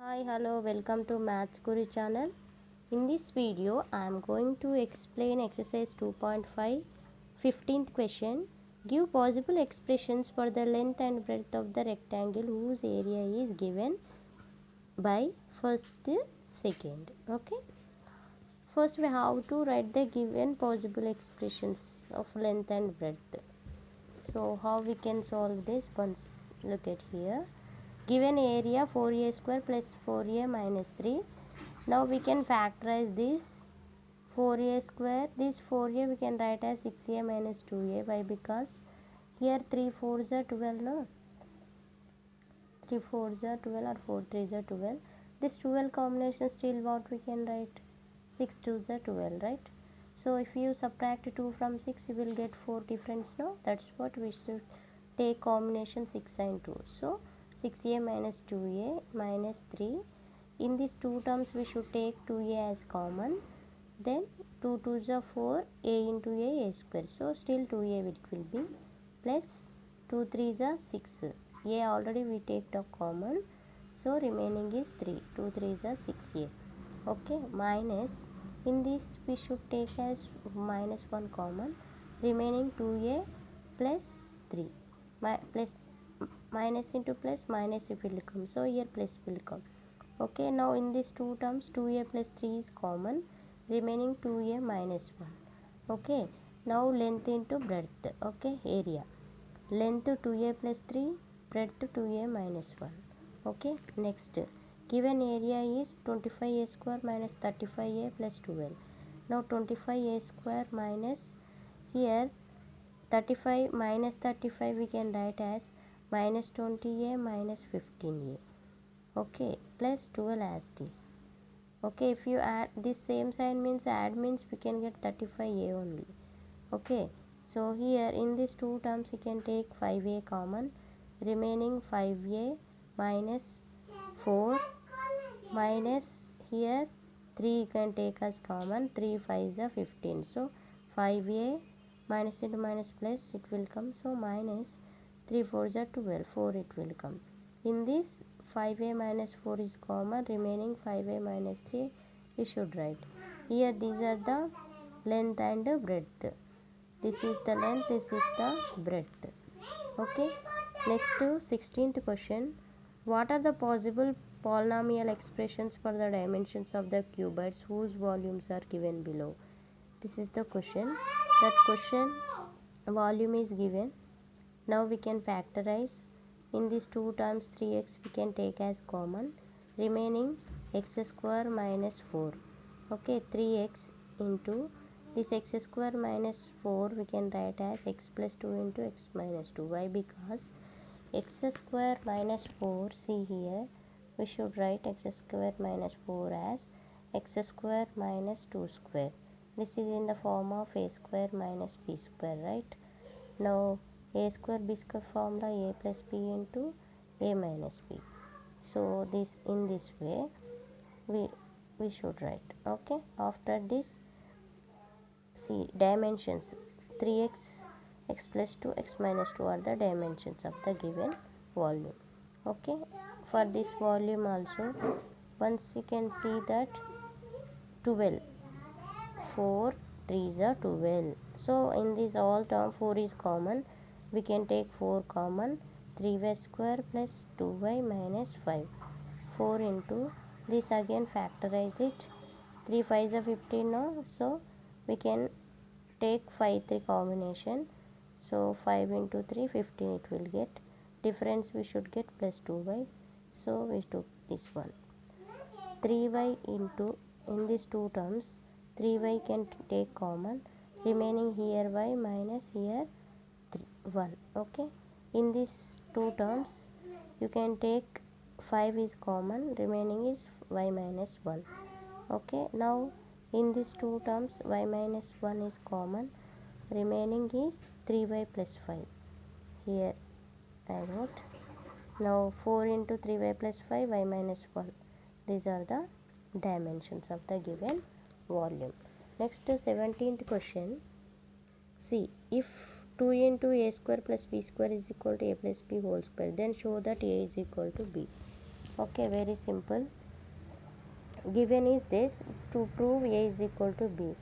Hi, hello, welcome to Maths Guru channel. In this video, I am going to explain exercise 2.5, 15th question. Give possible expressions for the length and breadth of the rectangle whose area is given by first, second. Okay. First, we have to write the given possible expressions of length and breadth. So, how we can solve this? Once look at here. Given area 4a square plus 4a minus 3. Now we can factorize this 4a square. This 4a we can write as 6a minus 2a. Why? Because here 3 4s are 12, no? 3 4s are 12 or 4 3s are 12. This 12 combination still what we can write? 6 2s are 12, right? So if you subtract 2 from 6, you will get 4 difference, no? That's what we should take combination 6 and 2. So 6a minus 2a minus 3. In these two terms, we should take 2a as common. Then 2 2s are 4, a into a square. So still 2a it will be plus 2 3s are 6. A already we take the common. So remaining is 3. 2 3s are 6a. Okay, minus. In this we should take as minus 1 common. Remaining 2a plus 3. Plus minus into plus minus it will come. So here plus will come. Okay, now in these two terms 2a plus 3 is common, remaining 2a minus 1. Okay, now length into breadth. Okay, area. Length 2a plus 3, breadth 2a minus 1. Okay, next. Given area is 25a square minus 35a plus 12. Now 25a square minus here 35 minus 35 we can write as minus 20a minus 15a. Okay, plus 12 as this. Okay, if you add this same sign means add means we can get 35a only. Okay, so here in these two terms you can take 5a common, remaining 5a minus 4 minus here 3 you can take as common, 3 5s are 15. So 5a minus into minus plus it will come, so minus 3 4s are 12, 4 it will come. In this 5a minus 4 is common, remaining 5a minus 3 we should write. Here these are the length and breadth. This is the length, this is the breadth. Okay. Next to 16th question. What are the possible polynomial expressions for the dimensions of the cuboids whose volumes are given below? This is the question. That question volume is given. Now we can factorize. In these two terms 3x we can take as common, remaining x square minus 4. Okay, 3x into this x square minus 4 we can write as x plus 2 into x minus 2. Why? Because x square minus 4, see here we should write x square minus 4 as x square minus 2 square. This is in the form of a square minus b square, right? Now a square b square formula a plus b into a minus b. So this in this way we should write. Okay, after this see dimensions 3x x plus 2 x minus 2 are the dimensions of the given volume. Okay, for this volume also once you can see that 12 4 3s are 12. So in this all term 4 is common, we can take 4 common, 3y square plus 2y minus 5. 4 into this again factorize it. 3 5s are 15 now, so we can take 5 3 combination. So 5 into 3 15 it will get. Difference we should get plus 2y. So we took this one. 3y into in these two terms 3y can take common, remaining here y minus here 1. Okay, in these two terms you can take 5 is common, remaining is y minus 1. Okay, now in these two terms y minus 1 is common, remaining is 3y plus 5. Here I wrote. Now 4 into 3y plus 5 y minus 1. These are the dimensions of the given volume. Next 17th question. See, if 2 into a square plus b square is equal to a plus b whole square, then show that a is equal to b. Okay, very simple. Given is this, to prove a is equal to b.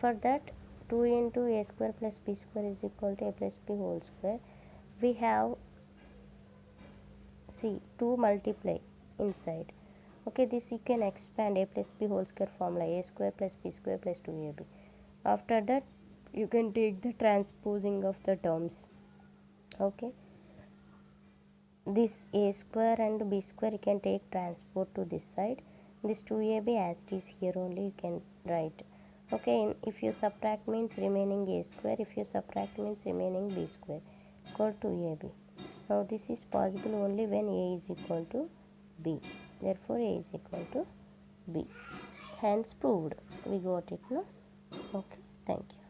For that, 2 into a square plus b square is equal to a plus b whole square. We have, see, 2 multiply inside. Okay, this you can expand a plus b whole square formula, a square plus b square plus 2ab. After that, you can take the transposing of the terms. Okay, this a square and b square you can take transport to this side. This 2ab as it is here only you can write. Okay, if you subtract means remaining a square, if you subtract means remaining b square equal to ab. Now this is possible only when a is equal to b. Therefore a is equal to b. Hence proved. We got it, no? Okay, thank you.